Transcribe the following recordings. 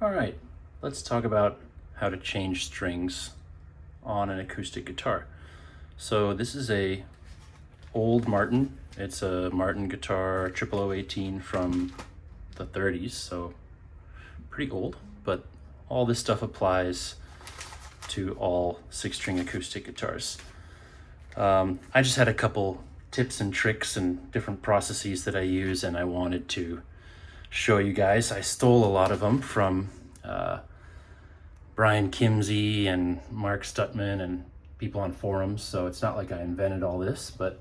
All right, let's talk about how to change strings on an acoustic guitar. So this is a old Martin. It's a Martin guitar 00018 from the 30s, so pretty old, but all this stuff applies to all 6-string acoustic guitars. I just had a couple tips and tricks and different processes that I use, and I wanted to show you guys. I stole a lot of them from Brian Kimsey and Mark Stutman and people on forums, so it's not like I invented all this, but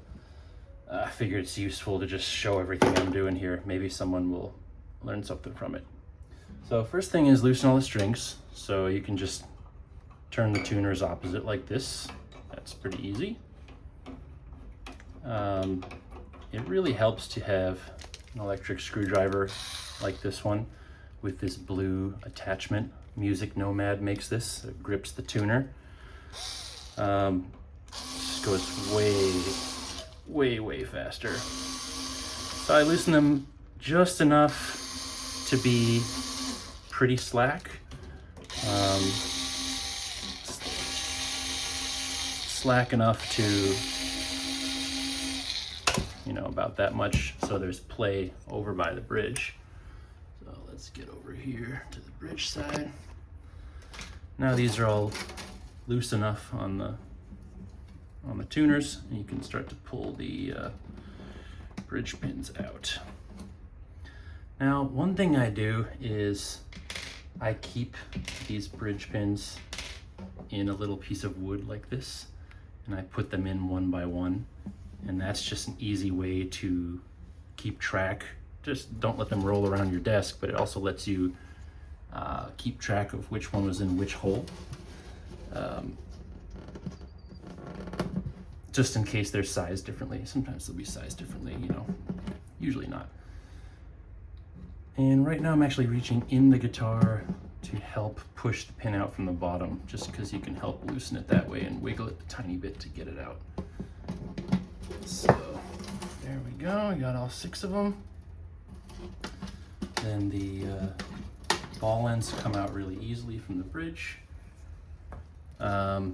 I figured it's useful to just show everything I'm doing here. Maybe someone will learn something from it. So first thing is loosen all the strings. So you can just turn the tuners opposite like this. That's pretty easy. It really helps to have an electric screwdriver like this one with this blue attachment. Music Nomad makes this. It grips the tuner. Just goes way faster. So I loosen them just enough to be pretty slack. Slack enough to, about that much, so there's play over by the bridge. So let's get over here to the bridge side. Now these are all loose enough on the tuners, and you can start to pull the bridge pins out. Now, one thing I do is I keep these bridge pins in a little piece of wood like this, and I put them in one by one, and that's just an easy way to keep track. Just don't let them roll around your desk, but it also lets you keep track of which one was in which hole. Just in case they're sized differently. Sometimes they'll be sized differently, usually not. And right now I'm actually reaching in the guitar to help push the pin out from the bottom, just because you can help loosen it that way and wiggle it a tiny bit to get it out. So there we go, we got all 6 of them. Then the ball ends come out really easily from the bridge. Back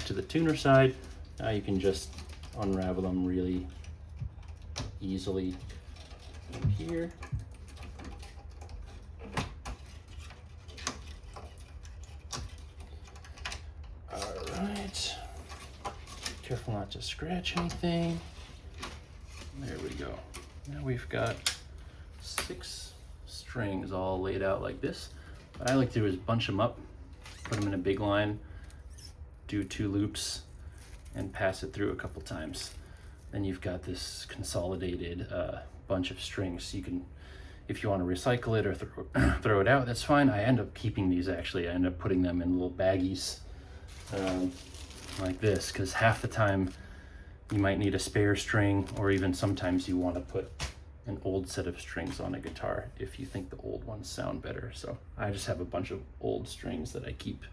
to the tuner side. Now you can just unravel them really easily from here. All right. Careful not to scratch anything. There we go. Now we've got 6 strings all laid out like this. What I like to do is bunch them up, put them in a big line, do 2 loops, and pass it through a couple times. Then you've got this consolidated bunch of strings. You can, if you want to recycle it or throw it out, that's fine. I end up keeping these actually. I end up putting them in little baggies like this, because half the time you might need a spare string, or even sometimes you want to put an old set of strings on a guitar if you think the old ones sound better. So I just have a bunch of old strings that I keep.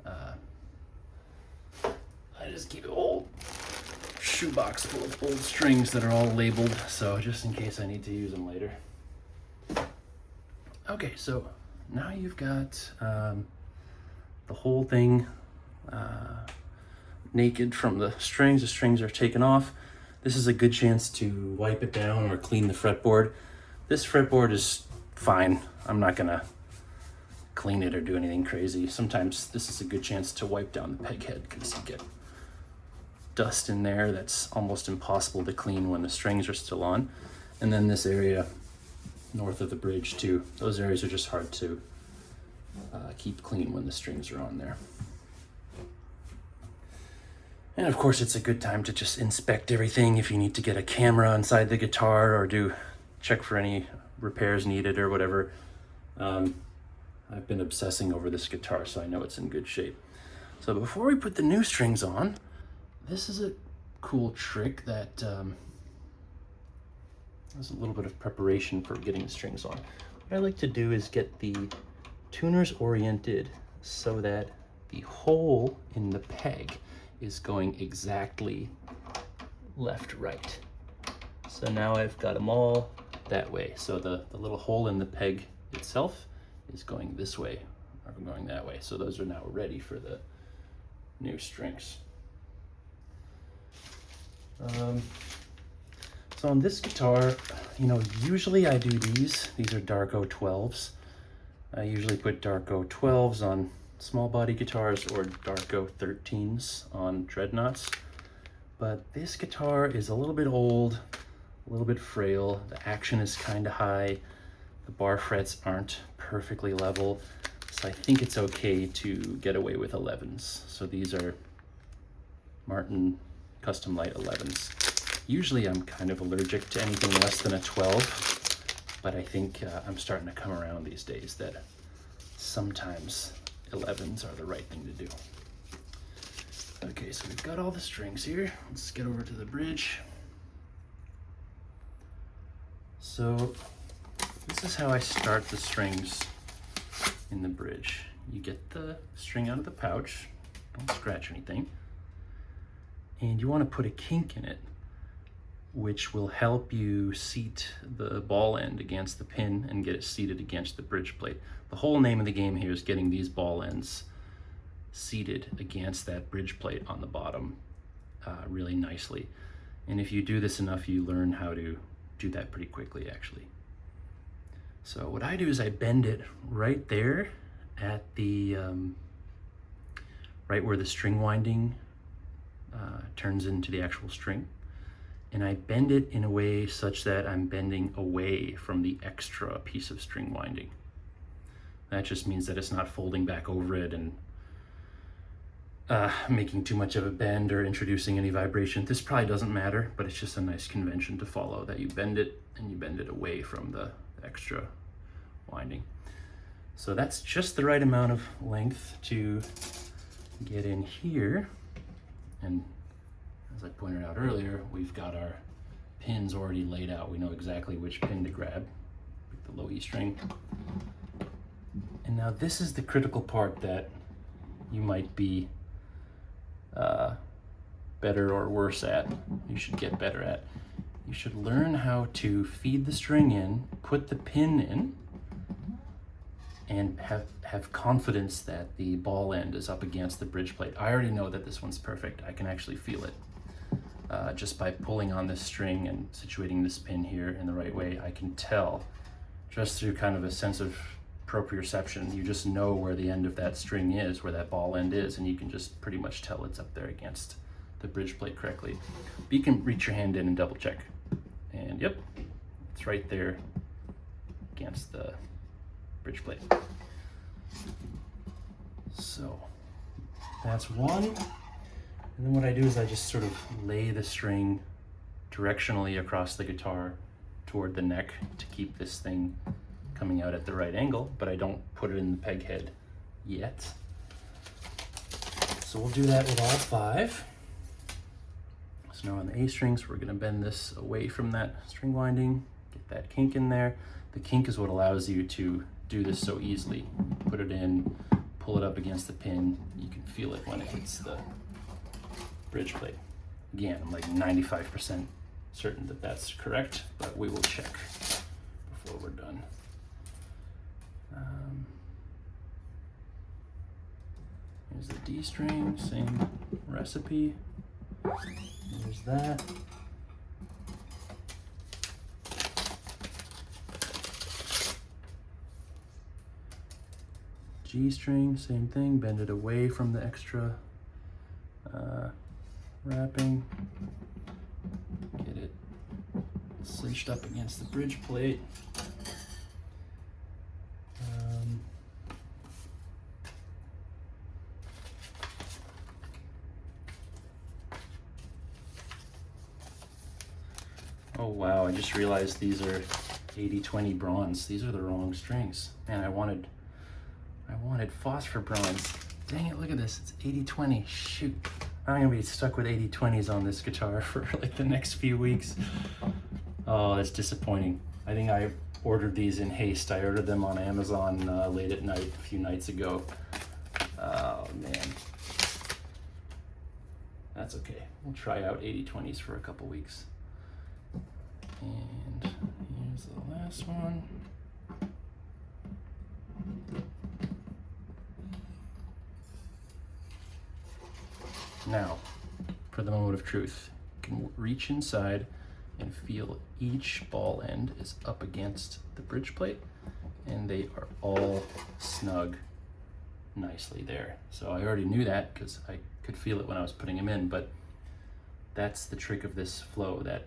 I just keep an old shoebox full of old strings that are all labeled, so just in case I need to use them later. Okay, so now you've got the whole thing naked from the strings. The strings are taken off. This is a good chance to wipe it down or clean the fretboard. This fretboard is fine. I'm not gonna clean it or do anything crazy. Sometimes this is a good chance to wipe down the peg head, because you get dust in there that's almost impossible to clean when the strings are still on. And then this area north of the bridge too. Those areas are just hard to keep clean when the strings are on there. And of course, it's a good time to just inspect everything if you need to get a camera inside the guitar or check for any repairs needed or whatever. I've been obsessing over this guitar, so I know it's in good shape. So before we put the new strings on, this is a cool trick that there's a little bit of preparation for getting the strings on. What I like to do is get the tuners oriented so that the hole in the peg is going exactly left, right. So now I've got them all that way. So the little hole in the peg itself is going this way or going that way. So those are now ready for the new strings. So on this guitar, you know, usually I do these. These are Darko 12s. I usually put Darko 12s on small body guitars or Darko 13s on dreadnoughts. But this guitar is a little bit old, a little bit frail. The action is kind of high. The bar frets aren't perfectly level. So I think it's okay to get away with 11s. So these are Martin Custom Light 11s. Usually I'm kind of allergic to anything less than a 12, but I think I'm starting to come around these days that sometimes 11s are the right thing to do. Okay, so we've got all the strings here. Let's get over to the bridge. So this is how I start the strings in the bridge. You get the string out of the pouch, don't scratch anything, and you want to put a kink in it, which will help you seat the ball end against the pin and get it seated against the bridge plate. The whole name of the game here is getting these ball ends seated against that bridge plate on the bottom really nicely. And if you do this enough, you learn how to do that pretty quickly, actually. So what I do is I bend it right there at the, right where the string winding turns into the actual string. And I bend it in a way such that I'm bending away from the extra piece of string winding. That just means that it's not folding back over it and making too much of a bend or introducing any vibration. This probably doesn't matter, but it's just a nice convention to follow, that you bend it and you bend it away from the extra winding. So that's just the right amount of length to get in here. And as I pointed out earlier, we've got our pins already laid out. We know exactly which pin to grab with the low E string. And now this is the critical part that you might be better or worse at. You should get better at. You should learn how to feed the string in, put the pin in, and have confidence that the ball end is up against the bridge plate. I already know that this one's perfect. I can actually feel it. Just by pulling on this string and situating this pin here in the right way, I can tell just through kind of a sense of proprioception. You just know where the end of that string is, where that ball end is, and you can just pretty much tell it's up there against the bridge plate correctly. But you can reach your hand in and double check. And yep, it's right there against the bridge plate. So that's one. And then what I do is I just sort of lay the string directionally across the guitar toward the neck to keep this thing coming out at the right angle, but I don't put it in the peg head yet. So we'll do that with all 5. So now on the A strings, we're gonna bend this away from that string winding, get that kink in there. The kink is what allows you to do this so easily. Put it in, pull it up against the pin, you can feel it when it hits the bridge plate. Again, I'm like 95% certain that that's correct, but we will check before we're done. Here's the D string, same recipe. There's that. G string, same thing, bend it away from the extra wrapping. Get it cinched up against the bridge plate. Oh wow, I just realized these are 80-20 bronze. These are the wrong strings. Man, I wanted phosphor bronze. Dang it, look at this, it's 80-20, shoot. I'm gonna be stuck with 80-20s on this guitar for like the next few weeks. Oh, that's disappointing. I think I ordered these in haste. I ordered them on Amazon late at night a few nights ago. Oh man. That's okay. We'll try out 80-20s for a couple weeks. And There's the last one. Now, for the moment of truth, you can reach inside and feel each ball end is up against the bridge plate, and they are all snug nicely there. So I already knew that because I could feel it when I was putting them in, but that's the trick of this flow, that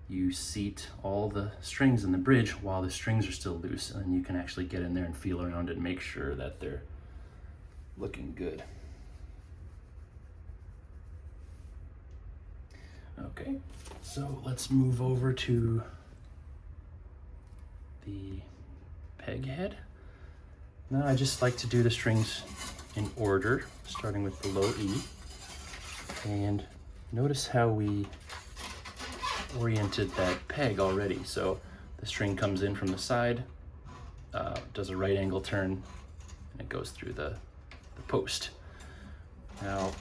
you seat all the strings in the bridge while the strings are still loose, and then you can actually get in there and feel around it and make sure that they're looking good. Okay, so let's move over to the peg head. Now I just like to do the strings in order, starting with the low E. And notice how we oriented that peg already. So the string comes in from the side, does a right angle turn, and it goes through the post. Now,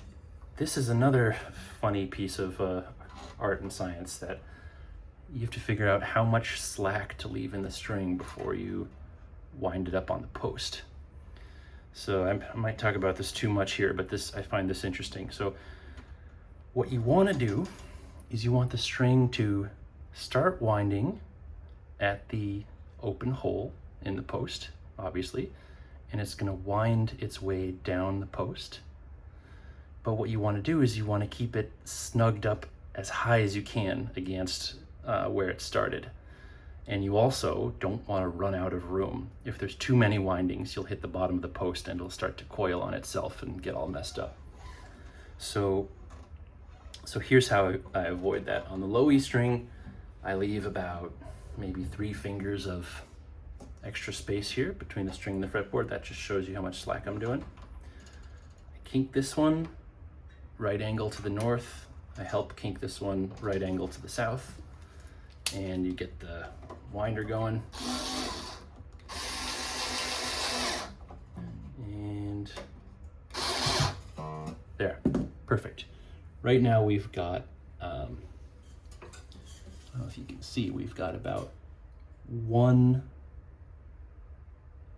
this is another funny piece of art and science, that you have to figure out how much slack to leave in the string before you wind it up on the post. So I might talk about this too much here, but I find this interesting. So what you want to do is you want the string to start winding at the open hole in the post, obviously, and it's going to wind its way down the post. But what you want to do is you want to keep it snugged up as high as you can against where it started. And you also don't want to run out of room. If there's too many windings, you'll hit the bottom of the post and it'll start to coil on itself and get all messed up. So here's how I avoid that. On the low E string, I leave about maybe 3 fingers of extra space here between the string and the fretboard. That just shows you how much slack I'm doing. I kink this one right angle to the north. I help kink this one right angle to the south. And you get the winder going. And there, perfect. Right now we've got, I don't know if you can see, we've got about 1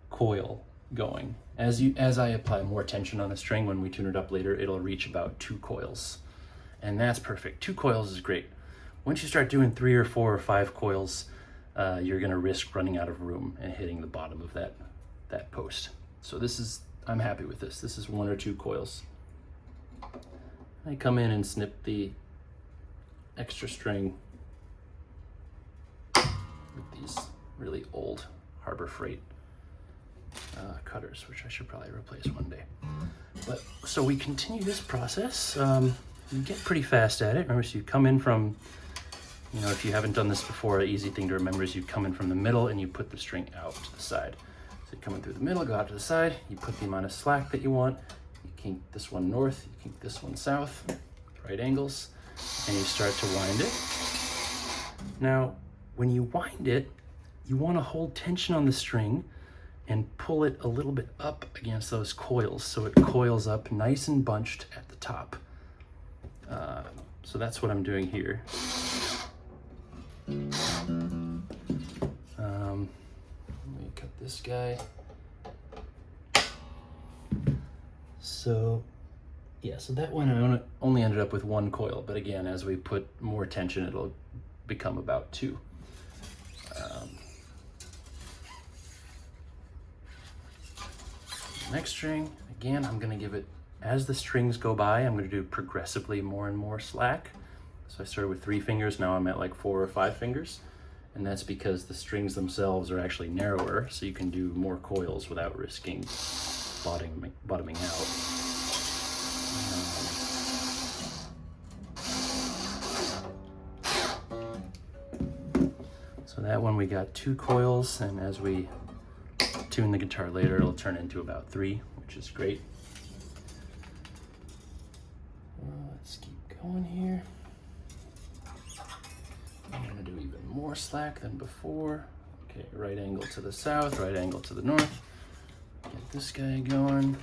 coil going. As I apply more tension on the string, when we tune it up later, it'll reach about 2 coils. And that's perfect. 2 coils is great. Once you start doing 3 or 4 or 5 coils, you're gonna risk running out of room and hitting the bottom of that post. So I'm happy with this. This is 1 or 2 coils. I come in and snip the extra string with these really old Harbor Freight cutters, which I should probably replace one day. But so we continue this process. You get pretty fast at it. Remember, so you come in from, if you haven't done this before, an easy thing to remember is you come in from the middle and you put the string out to the side. So you come in through the middle, go out to the side, you put the amount of slack that you want, you kink this one north, you kink this one south, right angles, and you start to wind it. Now, when you wind it, you want to hold tension on the string and pull it a little bit up against those coils so it coils up nice and bunched at the top. So that's what I'm doing here. Let me cut this guy. So that one I only ended up with 1 coil, but again, as we put more tension, it'll become about 2. Next string, again, I'm gonna give it, as the strings go by, I'm gonna do progressively more and more slack. So I started with 3 fingers, now I'm at like 4 or 5 fingers. And that's because the strings themselves are actually narrower, so you can do more coils without risking bottoming out. So that one we got 2 coils, and as we tune the guitar later, it'll turn into about 3, which is great. Let's keep going here. I'm gonna do even more slack than before. Okay, right angle to the south, right angle to the north. Get this guy going.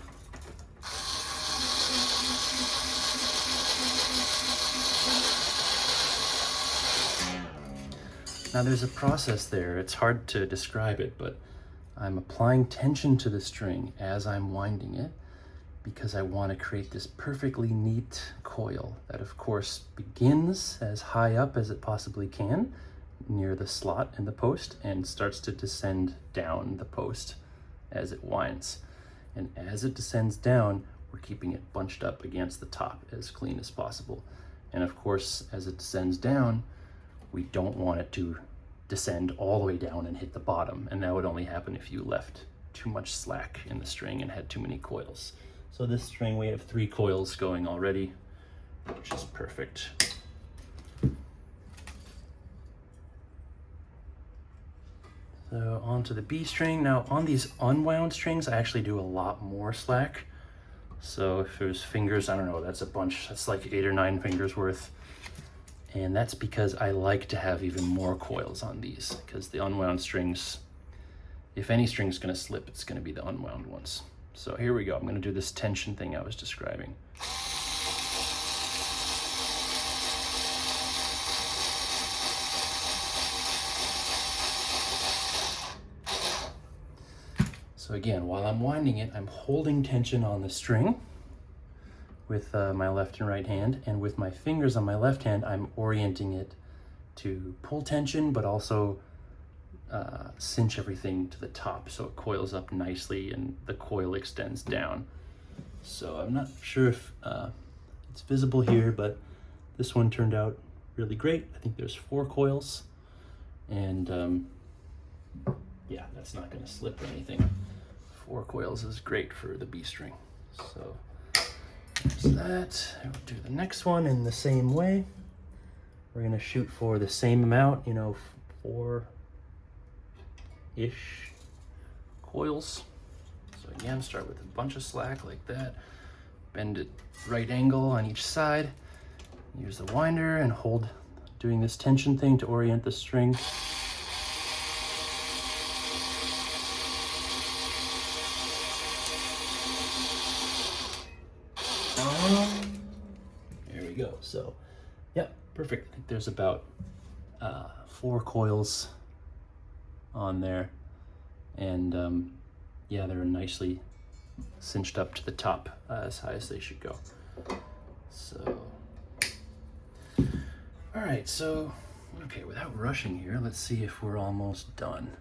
Now there's a process there. It's hard to describe it, but I'm applying tension to the string as I'm winding it because I want to create this perfectly neat coil that of course begins as high up as it possibly can near the slot in the post and starts to descend down the post as it winds. And as it descends down, we're keeping it bunched up against the top as clean as possible. And of course, as it descends down, we don't want it to descend all the way down and hit the bottom. And that would only happen if you left too much slack in the string and had too many coils. So this string, we have 3 coils going already, which is perfect. So onto the B string. Now on these unwound strings, I actually do a lot more slack. So if there's fingers, I don't know, that's a bunch, that's like 8 or 9 fingers worth. And that's because I like to have even more coils on these, because the unwound strings, if any string's gonna slip, it's gonna be the unwound ones. So here we go, I'm gonna do this tension thing I was describing. So again, while I'm winding it, I'm holding tension on the string with my left and right hand, and with my fingers on my left hand, I'm orienting it to pull tension, but also cinch everything to the top so it coils up nicely and the coil extends down. So I'm not sure if it's visible here, but this one turned out really great. I think there's 4 coils, and yeah, that's not gonna slip or anything. 4 coils is great for the B string. So there's that. I'll do the next one in the same way. We're gonna shoot for the same amount, you know, 4-ish coils. So again, start with a bunch of slack like that. Bend it right angle on each side. Use the winder and hold, doing this tension thing to orient the string. There we go. So, yeah, perfect. I think there's about 4 coils on there, and yeah, they're nicely cinched up to the top as high as they should go. So, all right. So, okay, without rushing here, let's see if we're almost done.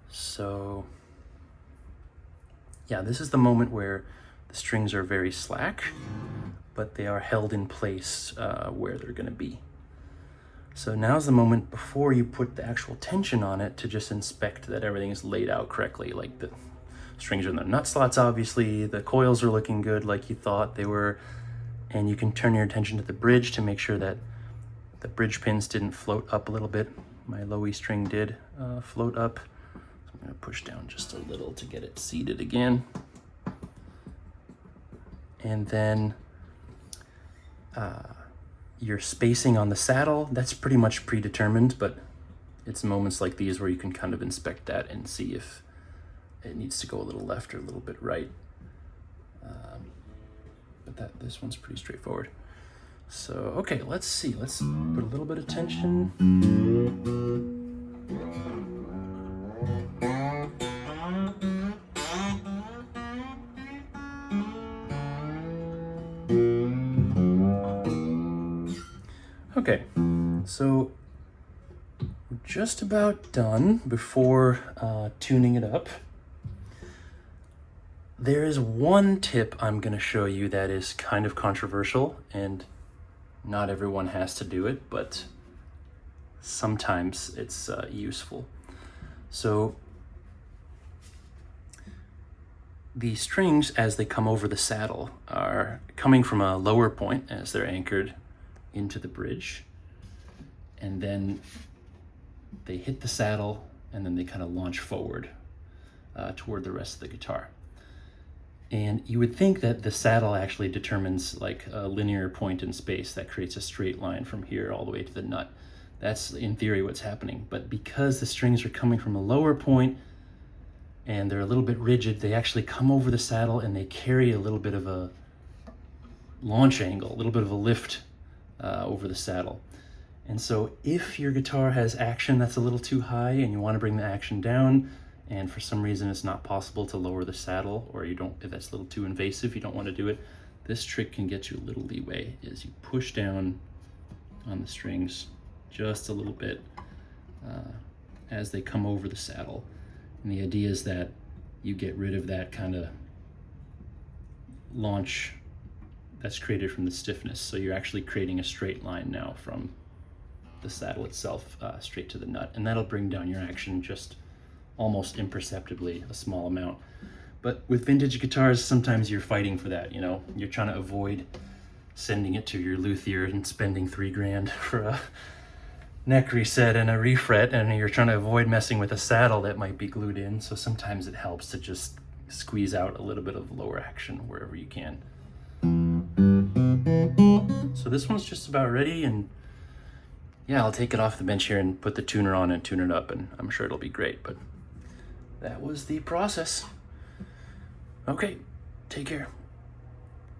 So, yeah, this is the moment where the strings are very slack, but they are held in place where they're gonna be. So now's the moment before you put the actual tension on it to just inspect that everything is laid out correctly. Like the strings are in their nut slots, obviously, the coils are looking good like you thought they were, and you can turn your attention to the bridge to make sure that the bridge pins didn't float up a little bit. My low E string did float up. So I'm gonna push down just a little to get it seated again. And then your spacing on the saddle, that's pretty much predetermined, but it's moments like these where you can kind of inspect that and see if it needs to go a little left or a little bit right. But this one's pretty straightforward. So, okay, let's see. Let's put a little bit of tension. Okay, so we're just about done before tuning it up. There is one tip I'm going to show you that is kind of controversial, and not everyone has to do it, but sometimes it's useful. So the strings, as they come over the saddle, are coming from a lower point as they're anchored into the bridge, and then they hit the saddle and then they kind of launch forward toward the rest of the guitar. And you would think that the saddle actually determines like a linear point in space that creates a straight line from here all the way to the nut. That's in theory what's happening, but because the strings are coming from a lower point and they're a little bit rigid, they actually come over the saddle and they carry a little bit of a launch angle, a little bit of a lift over the saddle. And so if your guitar has action that's a little too high and you want to bring the action down, and for some reason it's not possible to lower the saddle, or you don't, if that's a little too invasive, you don't want to do it, this trick can get you a little leeway. Is you push down on the strings just a little bit as they come over the saddle. And the idea is that you get rid of that kind of launch that's created from the stiffness. So you're actually creating a straight line now from the saddle itself straight to the nut, and that'll bring down your action just almost imperceptibly, a small amount. But with vintage guitars, sometimes you're fighting for that, you know? You're trying to avoid sending it to your luthier and spending $3,000 for a neck reset and a refret, and you're trying to avoid messing with a saddle that might be glued in. So sometimes it helps to just squeeze out a little bit of lower action wherever you can. So this one's just about ready, and yeah, I'll take it off the bench here and put the tuner on and tune it up, and I'm sure it'll be great. But that was the process. Okay, take care.